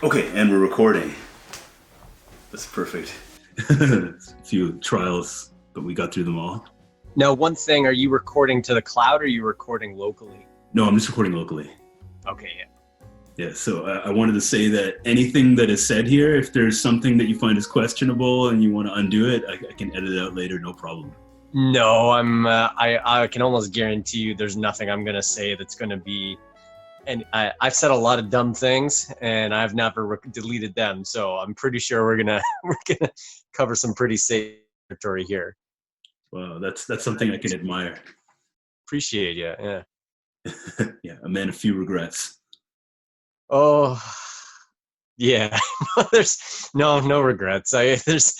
Okay, and we're recording. That's perfect. A few trials, but we got through them all. Now, one thing, are you recording to the cloud or are you recording locally? No, I'm just recording locally. Okay, yeah. Yeah, so I wanted to say that anything that is said here, if there's something that you find is questionable and you want to undo it, I can edit it out later, no problem. No, I can almost guarantee you there's nothing I'm gonna say that's gonna be, and I've said a lot of dumb things and I've never deleted them, so I'm pretty sure we're gonna we're gonna cover some pretty safe territory here. Wow, that's something I can admire. Appreciate you, yeah. Yeah, a man of few regrets. Oh, yeah. There's no regrets. There's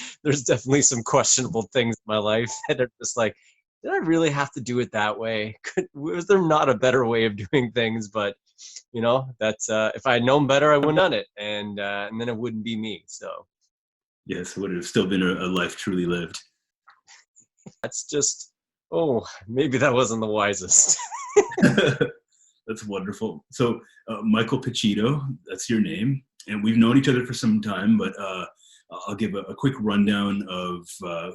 definitely some questionable things in my life that are just like, did I really have to do it that way? Was there not a better way of doing things? But that's if I had known better, I wouldn't have done it, and then it wouldn't be me. So Yes, would have still been a life truly lived. that's just, oh, maybe that wasn't the wisest. That's wonderful. So, Michael Pacitto, that's your name, and we've known each other for some time. But I'll give a quick rundown of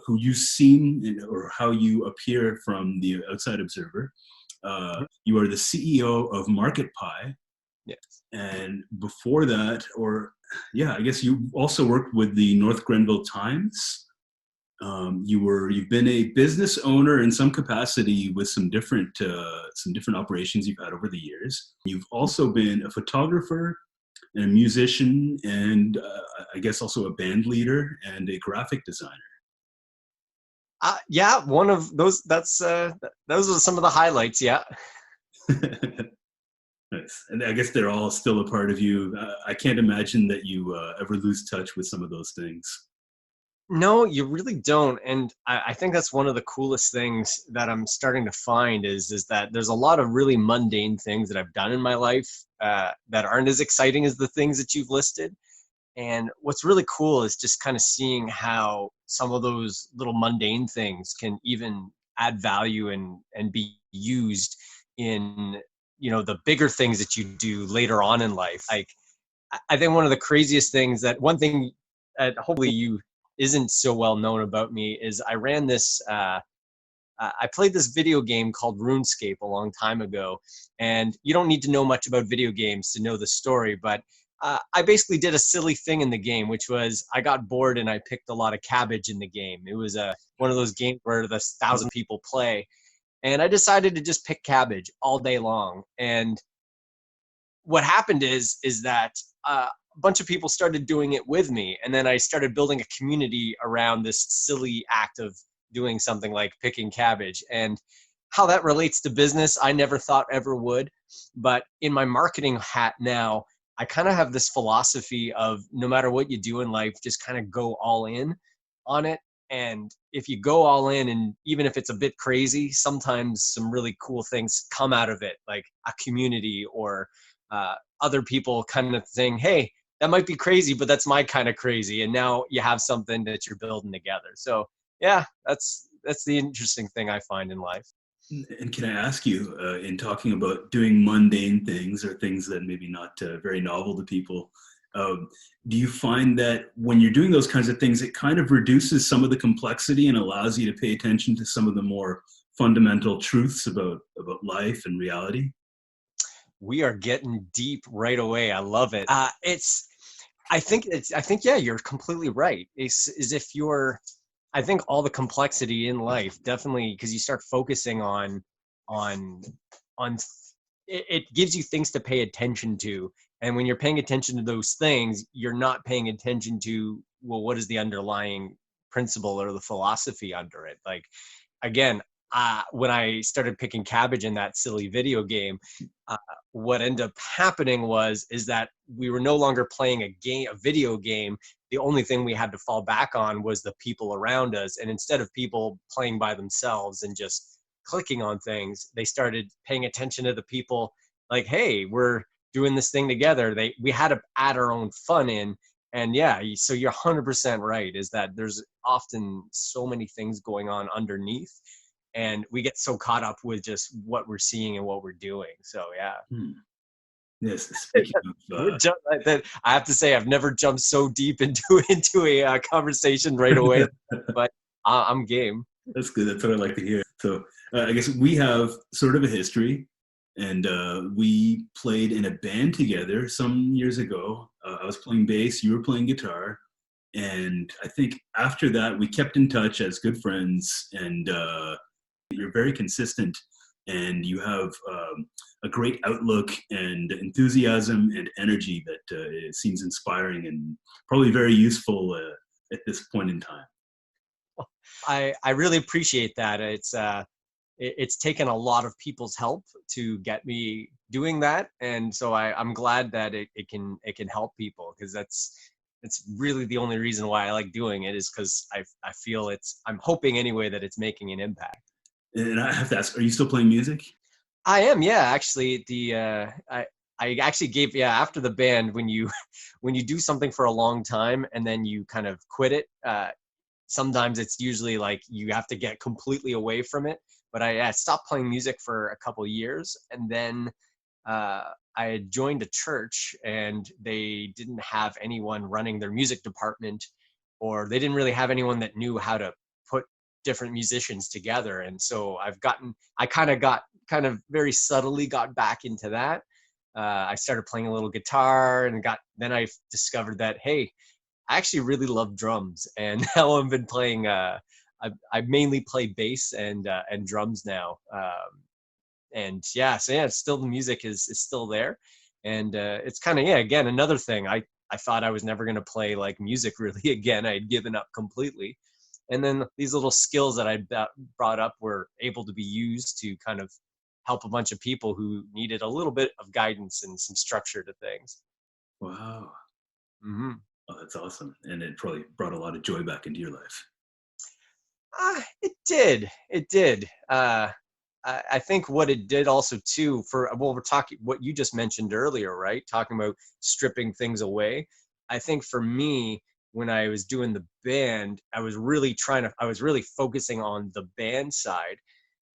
who you seem or how you appear from the outside observer. You are the CEO of Market Pie, Yes. and before that, or yeah, I guess you also worked with the North Grenville Times. You've been a business owner in some capacity with some different operations you've had over the years. You've also been a photographer and a musician, and I guess also a band leader and a graphic designer. Yeah, one of those. Those are some of the highlights. Yeah. Nice. And I guess they're all still a part of you. I can't imagine that you ever lose touch with some of those things. No, you really don't. And I think that's one of the coolest things that I'm starting to find is that there's a lot of really mundane things that I've done in my life that aren't as exciting as the things that you've listed. And what's really cool is just kind of seeing how some of those little mundane things can even add value and be used in, the bigger things that you do later on in life. Like, I think one of the craziest things that one thing that hopefully you isn't so well known about me is I ran this. I played this video game called RuneScape a long time ago, and you don't need to know much about video games to know the story. But I basically did a silly thing in the game, which was I got bored and I picked a lot of cabbage in the game. It was one of those games where the 1,000 people play, and I decided to just pick cabbage all day long. And what happened is that a bunch of people started doing it with me, and then I started building a community around this silly act of doing something like picking cabbage. And how that relates to business, I never thought ever would. But in my marketing hat now, I kind of have this philosophy of no matter what you do in life, just kind of go all in on it. And if you go all in, and even if it's a bit crazy, sometimes some really cool things come out of it, like a community or other people kind of saying, hey, that might be crazy, but that's my kind of crazy. And now you have something that you're building together. So yeah, that's the interesting thing I find in life. And can I ask you, in talking about doing mundane things or things that maybe not very novel to people, um, do you find that when you're doing those kinds of things, it kind of reduces some of the complexity and allows you to pay attention to some of the more fundamental truths about life and reality? We are getting deep right away. I love it. I think, yeah, you're completely right. It's as if I think all the complexity in life definitely, because you start focusing on, on, it gives you things to pay attention to. And when you're paying attention to those things, you're not paying attention to, well, what is the underlying principle or the philosophy under it? Like, again, when I started picking cabbage in that silly video game, uh, what ended up happening is that we were no longer playing a video game. The only thing we had to fall back on was the people around us. And instead of people playing by themselves and just clicking on things, they started paying attention to the people like, hey, we're doing this thing together. We had to add our own fun in. And yeah, so you're 100% right, is that there's often so many things going on underneath, and we get so caught up with just what we're seeing and what we're doing. So yeah. Hmm. Yes, speaking of, I have to say, I've never jumped so deep into a conversation right away, but I'm game. that's good. That's what I like to hear. So I guess we have sort of a history, and we played in a band together some years ago. I was playing bass, you were playing guitar, and I think after that we kept in touch as good friends. And you're very consistent, and you have a great outlook and enthusiasm and energy that seems inspiring and probably very useful at this point in time. I really appreciate that. It's taken a lot of people's help to get me doing that, and so I'm glad that it can help people, because it's really the only reason why I like doing it, is because I feel I'm hoping anyway that it's making an impact. And I have to ask, are you still playing music? I am, yeah. Actually, I actually gave, yeah, after the band, when you when you do something for a long time and then you kind of quit it, sometimes it's usually like you have to get completely away from it. But I stopped playing music for a couple of years, and then I had joined a church, and they didn't have anyone running their music department, or they didn't really have anyone that knew how to put different musicians together. And so I kind of very subtly got back into that. I started playing a little guitar, and then I discovered that, hey, I actually really love drums, and now I've been playing. I mainly play bass and drums now, and yeah, so yeah, it's still, the music is still there, and it's kind of, yeah, again, another thing. I thought I was never gonna play like music really again. I had given up completely, and then these little skills that I brought up were able to be used to kind of help a bunch of people who needed a little bit of guidance and some structure to things. Wow. Hmm. Oh, that's awesome. And it probably brought a lot of joy back into your life. It did. It did. I think what it did also too, we're talking what you just mentioned earlier, right? Talking about stripping things away. I think for me, when I was doing the band, I was really focusing on the band side.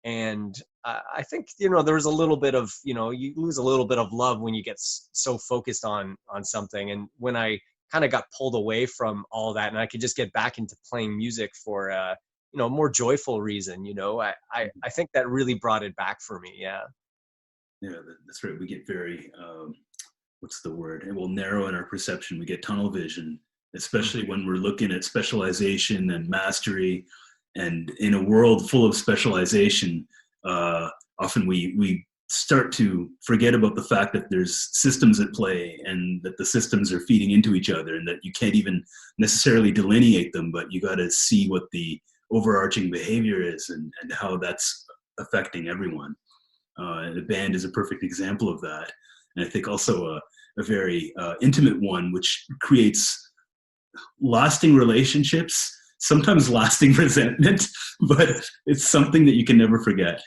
And I think, there was a little bit of, you lose a little bit of love when you get so focused on something. And when I kind of got pulled away from all that, and I could just get back into playing music for a more joyful reason, I think that really brought it back for me. Yeah. Yeah, that's right. We get very, what's the word? It will narrow in our perception. We get tunnel vision, especially when we're looking at specialization and mastery. And in a world full of specialization, often we start to forget about the fact that there's systems at play, and that the systems are feeding into each other, and that you can't even necessarily delineate them, but you got to see what the overarching behavior is, and how that's affecting everyone. The band is a perfect example of that. And I think also a very intimate one, which creates lasting relationships, sometimes lasting resentment, but it's something that you can never forget.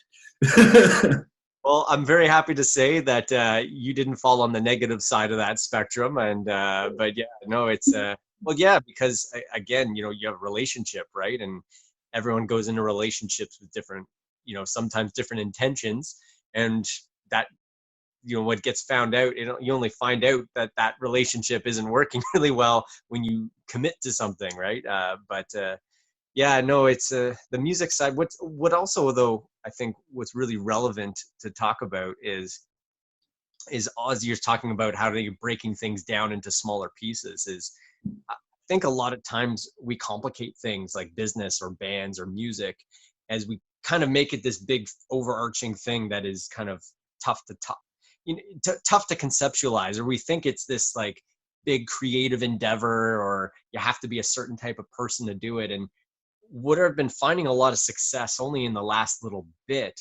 Well, I'm very happy to say that you didn't fall on the negative side of that spectrum. And but yeah, no, it's well, yeah, because again, you have a relationship, right? And everyone goes into relationships with different, sometimes different intentions, and that, what gets found out, you only find out that that relationship isn't working really well when you commit to something, right? But yeah, no, it's the music side. What also, though, I think what's really relevant to talk about is as you're talking about how you're breaking things down into smaller pieces, is I think a lot of times we complicate things like business or bands or music, as we kind of make it this big overarching thing that is kind of tough to talk, tough to conceptualize, or we think it's this like big creative endeavor, or you have to be a certain type of person to do it. And what I've been finding a lot of success only in the last little bit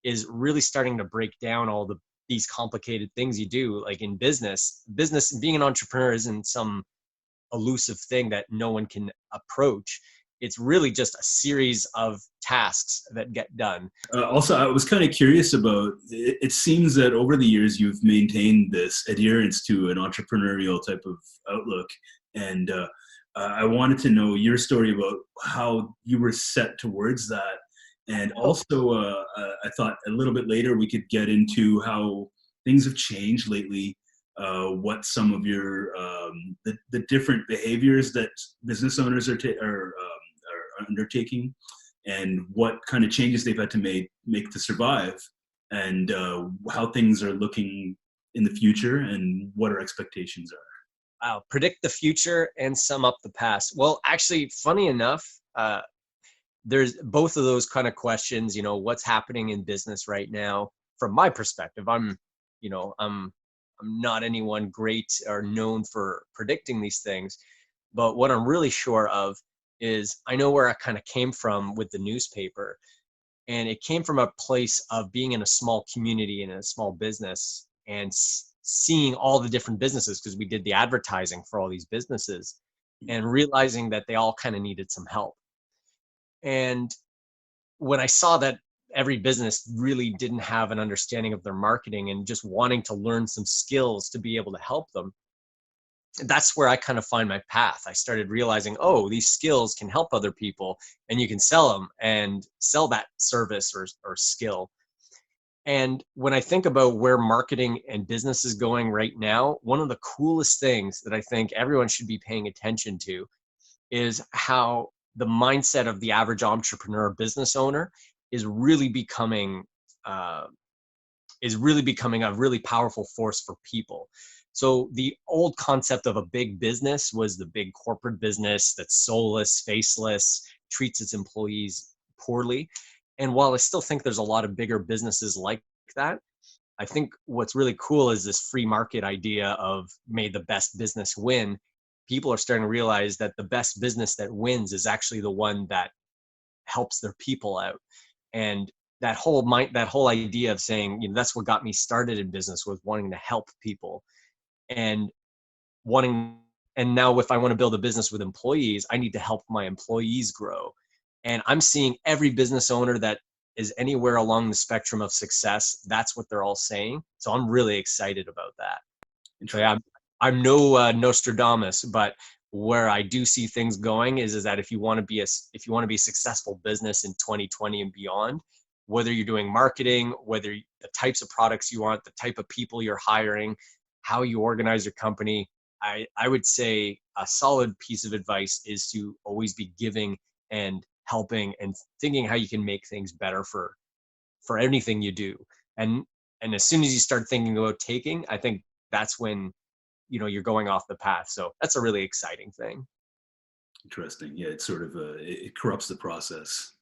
is really starting to break down all these complicated things you do, like in business. Being an entrepreneur isn't some elusive thing that no one can approach. It's really just a series of tasks that get done. Also, I was kind of curious about it. It seems that over the years you've maintained this adherence to an entrepreneurial type of outlook. And I wanted to know your story about how you were set towards that. And also, I thought a little bit later we could get into how things have changed lately. What some of your the different behaviors that business owners are undertaking, and what kind of changes they've had to make to survive, and how things are looking in the future, and what our expectations are. Wow, predict the future and sum up the past. Well, actually, funny enough, there's both of those kind of questions. What's happening in business right now? From my perspective, I'm not anyone great or known for predicting these things, but what I'm really sure of is I know where I kind of came from with the newspaper, and it came from a place of being in a small community and in a small business and seeing all the different businesses, because we did the advertising for all these businesses, and realizing that they all kind of needed some help. And when I saw that every business really didn't have an understanding of their marketing and just wanting to learn some skills to be able to help them, that's where I kind of find my path. I started realizing, oh, these skills can help other people, and you can sell them and sell that service or skill. And when I think about where marketing and business is going right now, one of the coolest things that I think everyone should be paying attention to is how the mindset of the average entrepreneur business owner is really becoming uh, a really powerful force for people. So the old concept of a big business was the big corporate business that's soulless, faceless, treats its employees poorly. And while I still think there's a lot of bigger businesses like that, I think what's really cool is this free market idea of may the best business win. People are starting to realize that the best business that wins is actually the one that helps their people out. And that whole idea of saying, that's what got me started in business, was wanting to help people and wanting. And now if I want to build a business with employees, I need to help my employees grow. And I'm seeing every business owner that is anywhere along the spectrum of success, that's what they're all saying. So I'm really excited about that. So yeah, I'm no Nostradamus, but where I do see things going is that if you want to be a successful business in 2020 and beyond, whether you're doing marketing, whether the types of products you want, the type of people you're hiring, how you organize your company, I would say a solid piece of advice is to always be giving and helping and thinking how you can make things better for anything you do. And as soon as you start thinking about taking, I think that's when you're going off the path. So that's a really exciting thing. Interesting. Yeah, it's sort of it corrupts the process.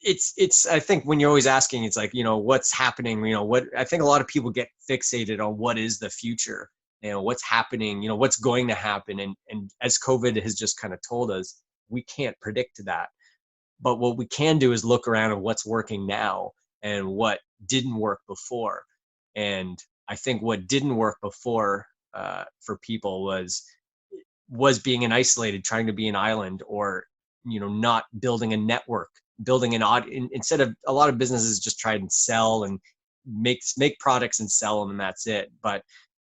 It's I think when you're always asking, it's like, what's happening, what I think a lot of people get fixated on what is the future, what's happening, what's going to happen. And as COVID has just kind of told us, we can't predict that. But what we can do is look around at what's working now and what didn't work before. And I think what didn't work before for people was being an isolated, trying to be an island, or not building a network, building an odd. Instead of, a lot of businesses just try and sell and make products and sell them, and that's it. But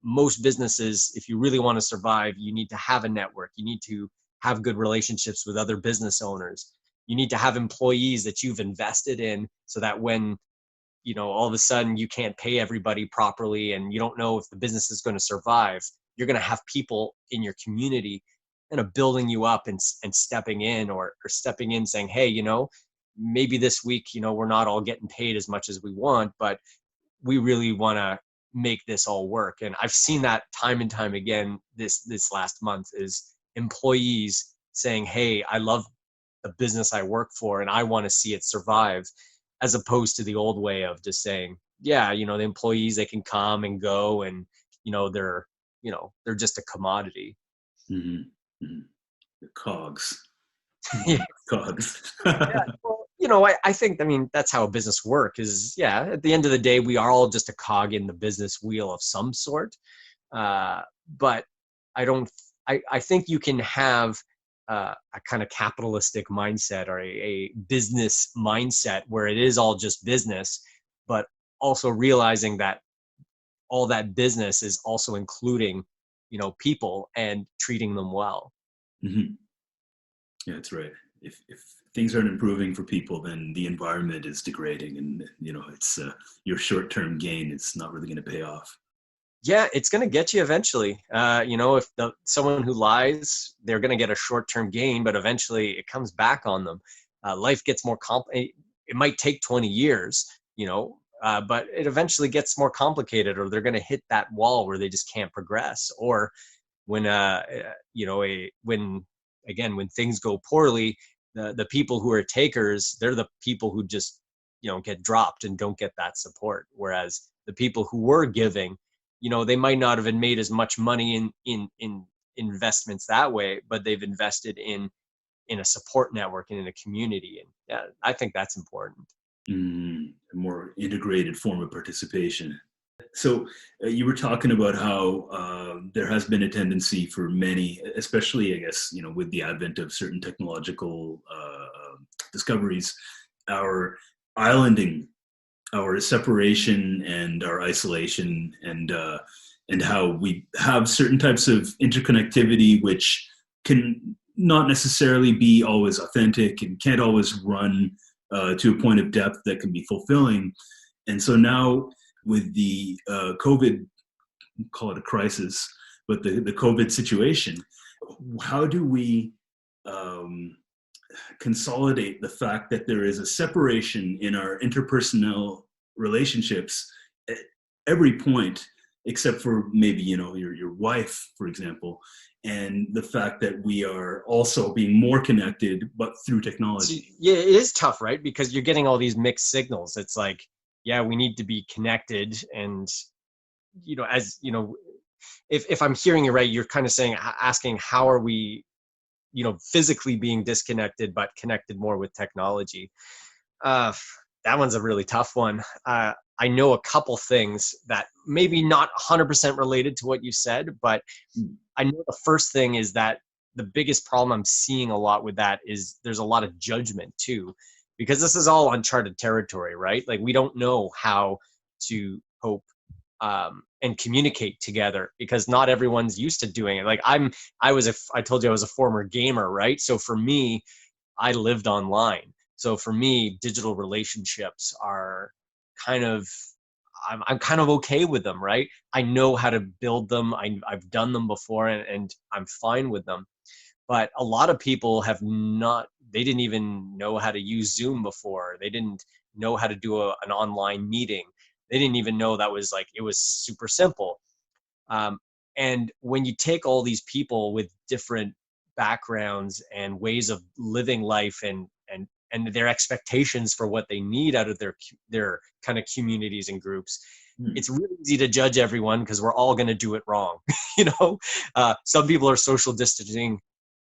most businesses, if you really want to survive, you need to have a network. You need to have good relationships with other business owners. You need to have employees that you've invested in, so that when all of a sudden you can't pay everybody properly and you don't know if the business is going to survive, you're going to have people in your community kind of building you up and stepping in, or stepping in saying, hey, maybe this week, we're not all getting paid as much as we want, but we really want to make this all work. And I've seen that time and time again this last month, is employees saying, hey, I love the business I work for and I want to see it survive, as opposed to the old way of just saying, yeah, the employees, they can come and go, and they're just a commodity. Mm-hmm. Mm-hmm. The cogs. Yeah. Cogs. Yeah. Well, I think, that's how a business work is. Yeah. At the end of the day, we are all just a cog in the business wheel of some sort. But I think you can have a kind of capitalistic mindset, or a business mindset, where it is all just business, but also realizing that all that business is also including, people, and treating them well. Mm-hmm. Yeah, that's right. if things aren't improving for people, then the environment is degrading, and it's your short-term gain is not really going to pay off. Yeah, it's going to get you eventually. If someone who lies, they're going to get a short-term gain, but eventually it comes back on them. Life gets more complicated. It might take 20 years, but it eventually gets more complicated, or they're going to hit that wall where they just can't progress. Or when, when things go poorly, the people who are takers, they're the people who just, get dropped and don't get that support. Whereas the people who were giving, they might not have made as much money in investments that way, but they've invested in a support network and in a community. And yeah, I think that's important. A more integrated form of participation. So you were talking about how there has been a tendency for many, especially I guess with the advent of certain technological discoveries, our islanding, our separation and our isolation, and how we have certain types of interconnectivity which can not necessarily be always authentic and can't always run to a point of depth that can be fulfilling. And so now with the COVID, call it a crisis, but the COVID situation, how do we consolidate the fact that there is a separation in our interpersonal relationships at every point, except for maybe your wife, for example, and the fact that we are also being more connected but through technology? Yeah, it is tough, right? Because you're getting all these mixed signals. It's like, yeah, we need to be connected, and as if I'm hearing you right, you're kind of asking how are we physically being disconnected but connected more with technology. That one's a really tough one. I know a couple things that maybe not 100% related to what you said, but I know the first thing is that the biggest problem I'm seeing a lot with that is there's a lot of judgment too, because this is all uncharted territory, right? Like we don't know how to cope and communicate together, because not everyone's used to doing it. Like I told you I was a former gamer, right? So for me, I lived online. So for me, digital relationships are kind of, I'm kind of okay with them, right? I know how to build them. I've done them before, and I'm fine with them. But a lot of people they didn't even know how to use Zoom before. They didn't know how to do an online meeting. They didn't even know it was super simple. And when you take all these people with different backgrounds and ways of living life, and their expectations for what they need out of their kind of communities and groups, it's really easy to judge everyone because we're all going to do it wrong. Some people are social distancing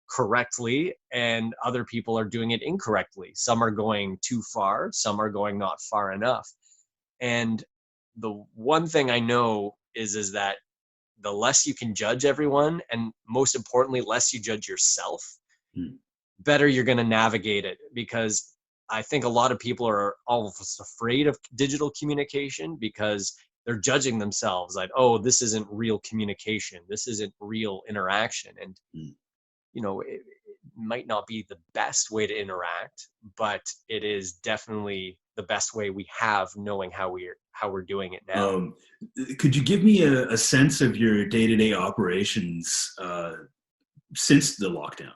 correctly and other people are doing it incorrectly. Some are going too far, some are going not far enough. And the one thing I know is that the less you can judge everyone, and most importantly, less you judge yourself, better you're going to navigate it. Because I think a lot of people are almost afraid of digital communication because they're judging themselves like, oh, this isn't real communication, this isn't real interaction. And it might not be the best way to interact, but it is definitely the best way we have, knowing how we're doing it now. Could you give me a sense of your day-to-day operations since the lockdown?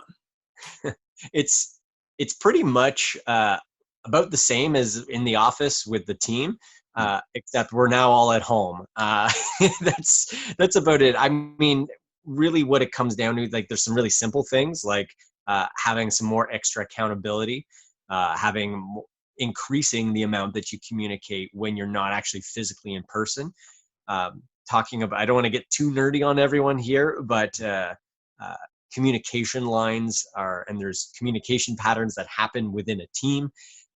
It's pretty much about the same as in the office with the team, except we're now all at home. That's about it. I mean, really what it comes down to, like, there's some really simple things like having some more extra accountability, increasing the amount that you communicate when you're not actually physically in person. Talking about, I don't want to get too nerdy on everyone here, but communication lines and there's communication patterns that happen within a team.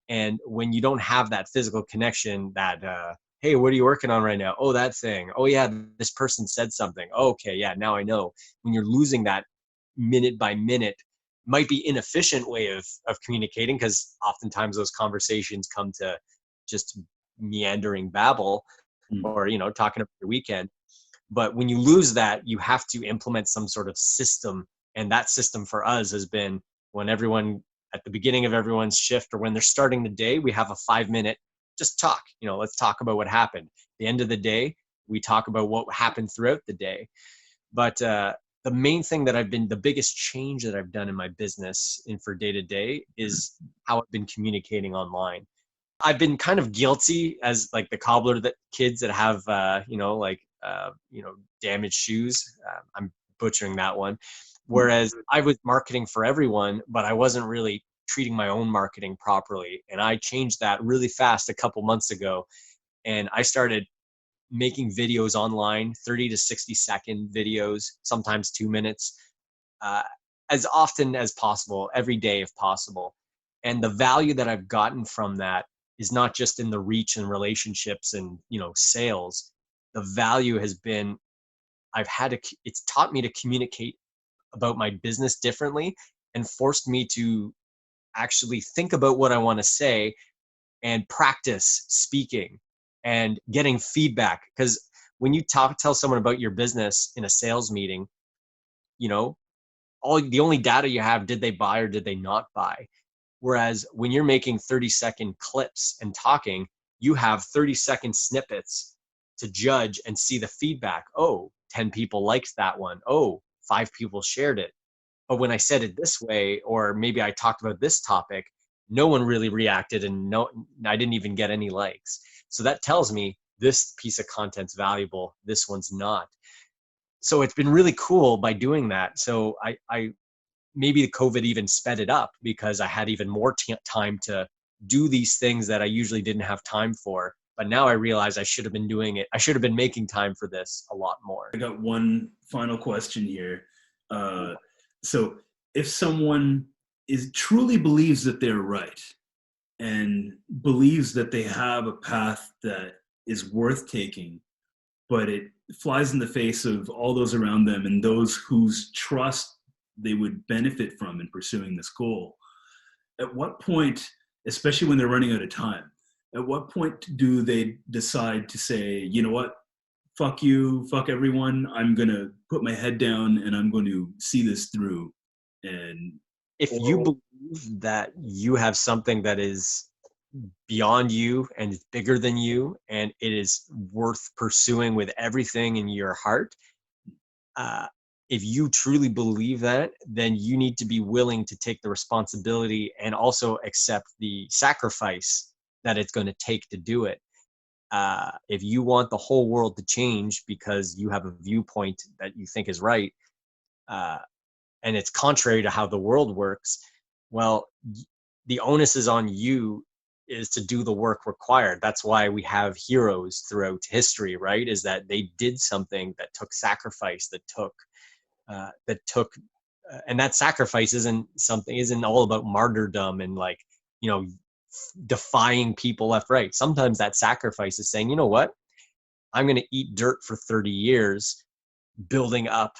And when you don't have that physical connection, that hey, what are you working on right now? Oh, that thing. Oh yeah, this person said something. Oh, okay, yeah, now I know. When you're losing that minute by minute, might be inefficient way of communicating, because oftentimes those conversations come to just meandering babble, or talking about your weekend. But when you lose that, you have to implement some sort of system. And that system for us has been, when everyone at the beginning of everyone's shift or when they're starting the day, we have a 5-minute just talk. Let's talk about what happened. At the end of the day, we talk about what happened throughout the day. But the main thing the biggest change that I've done in my business and for day to day is how I've been communicating online. I've been kind of guilty as like the cobbler that kids that have, damaged shoes. I'm butchering that one. Whereas I was marketing for everyone, but I wasn't really treating my own marketing properly. And I changed that really fast a couple months ago. And I started making videos online, 30 to 60-second videos, sometimes 2 minutes, uh, as often as possible, every day if possible. And the value that I've gotten from that is not just in the reach and relationships and sales. The value has been it's taught me to communicate about my business differently and forced me to actually think about what I want to say and practice speaking and getting feedback. Because when you tell someone about your business in a sales meeting, you know, the only data you have, did they buy or did they not buy? Whereas when you're making 30-second clips and talking, you have 30-second snippets to judge and see the feedback. Oh, 10 people liked that one. Oh, 5 people shared it. But when I said it this way, or maybe I talked about this topic, no one really reacted and I didn't even get any likes. So that tells me this piece of content's valuable, this one's not. So it's been really cool by doing that. So I maybe the COVID even sped it up because I had even more time to do these things that I usually didn't have time for. But now I realize I should have been doing it. I should have been making time for this a lot more. I got one final question here. So if someone truly believes that they're right and believes that they have a path that is worth taking, but it flies in the face of all those around them and those whose trust they would benefit from in pursuing this goal, at what point, especially when they're running out of time, at what point do they decide to say, you know what, fuck you, fuck everyone, I'm going to put my head down and I'm going to see this through? And if you believe that you have something that is beyond you and is bigger than you and it is worth pursuing with everything in your heart, if you truly believe that, then you need to be willing to take the responsibility and also accept the sacrifice that it's going to take to do it. If you want the whole world to change because you have a viewpoint that you think is right, and it's contrary to how the world works, well, the onus is on you is to do the work required. That's why we have heroes throughout history, right? Is that they did something that took sacrifice, and that sacrifice isn't all about martyrdom and defying people left, right. Sometimes that sacrifice is saying, you know what, I'm going to eat dirt for 30 years, building up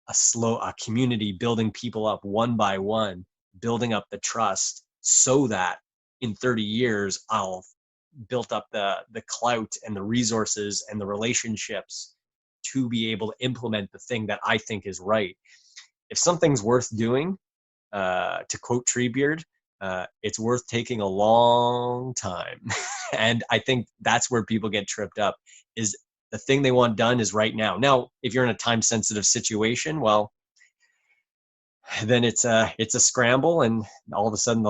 a community, building people up one by one, building up the trust so that in 30 years I'll built up the clout and the resources and the relationships to be able to implement the thing that I think is right. If something's worth doing, to quote Treebeard, it's worth taking a long time. And I think that's where people get tripped up, is the thing they want done is right now. Now, if you're in a time sensitive situation, well, then it's a scramble, and all of a sudden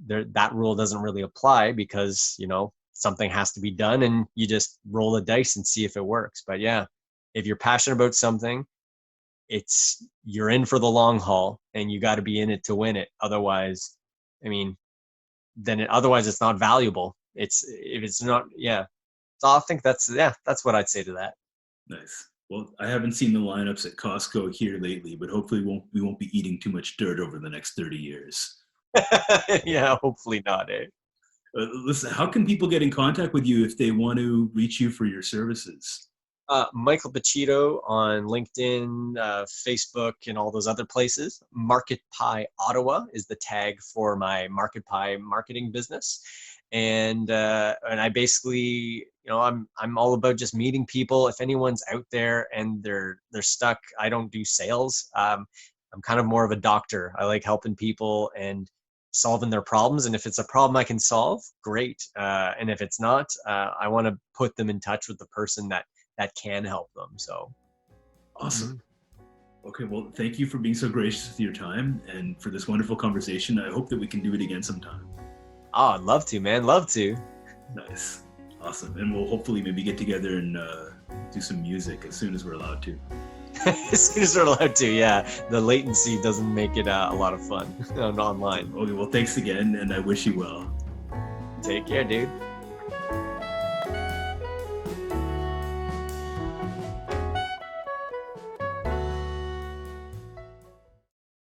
that rule doesn't really apply because, something has to be done and you just roll the dice and see if it works. But yeah, if you're passionate about something, you're in for the long haul and you got to be in it to win it. Otherwise, otherwise it's not valuable. If it's not, yeah. So I think that's what I'd say to that. Nice. Well, I haven't seen the lineups at Costco here lately, but hopefully we won't be eating too much dirt over the next 30 years. Yeah, hopefully not, eh? Listen, how can people get in contact with you if they want to reach you for your services? Michael Pacitto on LinkedIn, Facebook, and all those other places. Market Pie Ottawa is the tag for my Market Pie marketing business, and I basically, I'm all about just meeting people. If anyone's out there and they're stuck, I don't do sales. I'm kind of more of a doctor. I like helping people and solving their problems. And if it's a problem I can solve, great. And if it's not, I want to put them in touch with the person that can help them. So Awesome. Okay, well, thank you for being so gracious with your time and for this wonderful conversation. I hope that we can do it again sometime. Oh, I'd love to, man. Love to. Nice. Awesome. And we'll hopefully maybe get together and do some music as soon as we're allowed to. As soon as we're allowed to, yeah. The latency doesn't make it a lot of fun online. Okay, well, thanks again, and I wish you well. Take care, dude.